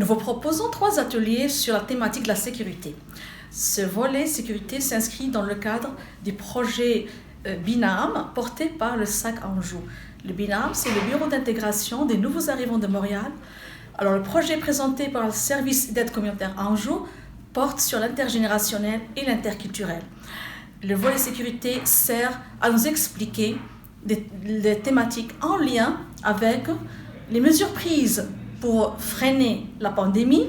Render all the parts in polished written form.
vous proposons 3 ateliers sur la thématique de la sécurité. Ce volet sécurité s'inscrit dans le cadre du projet BINAM porté par le SAC Anjou. Le BINAM, c'est le Bureau d'intégration des nouveaux arrivants de Montréal. Alors, le projet présenté par le service d'aide communautaire Anjou porte sur l'intergénérationnel et l'interculturel. Le volet sécurité sert à nous expliquer des thématiques en lien avec les mesures prises pour freiner la pandémie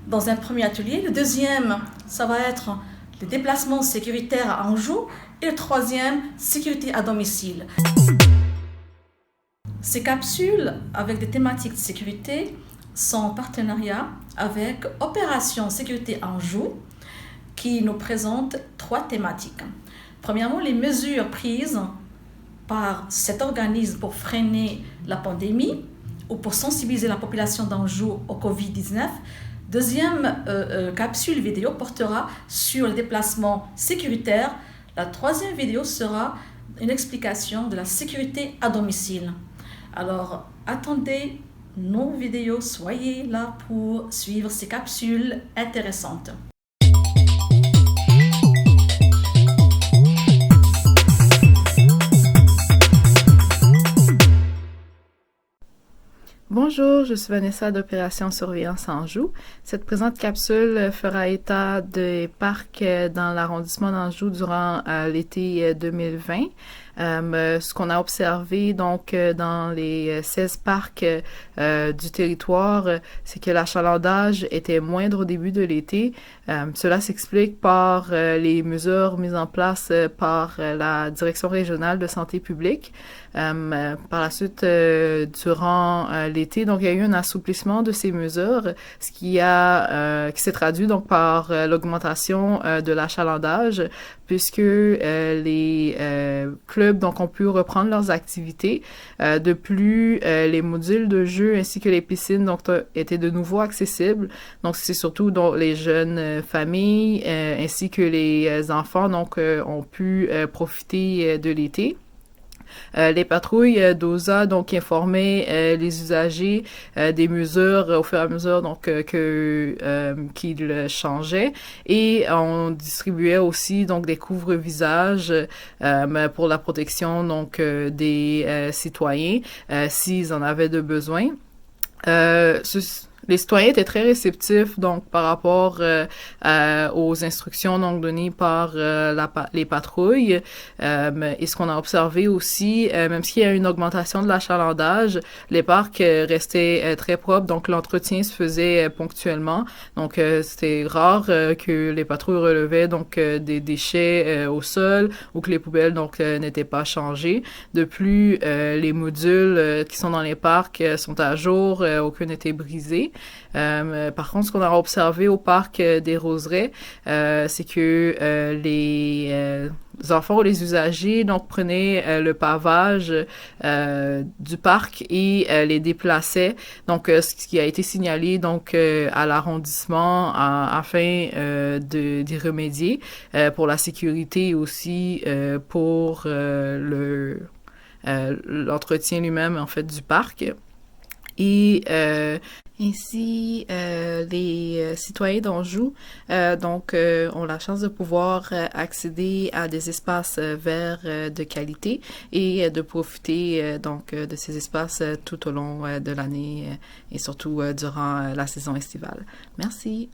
dans un premier atelier. Le deuxième, ça va être les déplacements sécuritaires à Anjou. Et le troisième, sécurité à domicile. Ces capsules avec des thématiques de sécurité sont en partenariat avec Opération Sécurité Anjou qui nous présente 3 thématiques. Premièrement, les mesures prises par cet organisme pour freiner la pandémie ou pour sensibiliser la population d'Anjou au Covid-19. Deuxième capsule vidéo portera sur les déplacements sécuritaires. La troisième vidéo sera une explication de la sécurité à domicile. Alors, attendez nos vidéos, soyez là pour suivre ces capsules intéressantes. Bonjour, je suis Vanessa d'Opération Surveillance Anjou. Cette présente capsule fera état des parcs dans l'arrondissement d'Anjou durant l'été 2020. Ce qu'on a observé donc dans les 16 parcs du territoire, c'est que l'achalandage était moindre au début de l'été. Cela s'explique par les mesures mises en place par la Direction régionale de santé publique. Par la suite, durant l'été, donc il y a eu un assouplissement de ces mesures, ce qui s'est traduit donc par l'augmentation de l'achalandage, puisque les clubs donc ont pu reprendre leurs activités. De plus, les modules de jeu ainsi que les piscines donc étaient de nouveau accessibles. Donc c'est surtout donc les jeunes familles ainsi que les enfants donc ont pu profiter de l'été. Les patrouilles d'OSA donc informaient les usagers des mesures au fur et à mesure donc qu'ils changeaient, et on distribuait aussi donc des couvre-visages pour la protection donc des citoyens s'ils en avaient de besoin. Les citoyens étaient très réceptifs donc par rapport aux instructions donc données par les patrouilles. Et ce qu'on a observé aussi, même s'il y a une augmentation de l'achalandage, les parcs restaient très propres, donc l'entretien se faisait ponctuellement. Donc c'était rare que les patrouilles relevaient donc des déchets au sol ou que les poubelles donc n'étaient pas changées. De plus, les modules qui sont dans les parcs sont à jour, aucun n'était brisé. Par contre, ce qu'on a observé au parc des Roseraies, c'est que les enfants ou les usagers donc prenaient le pavage du parc et les déplaçaient. Donc, ce qui a été signalé donc à l'arrondissement afin d'y remédier pour la sécurité et aussi pour l'entretien lui-même en fait du parc. Et ainsi, les citoyens d'Anjou ont la chance de pouvoir accéder à des espaces verts de qualité et de profiter donc de ces espaces tout au long de l'année et surtout durant la saison estivale. Merci.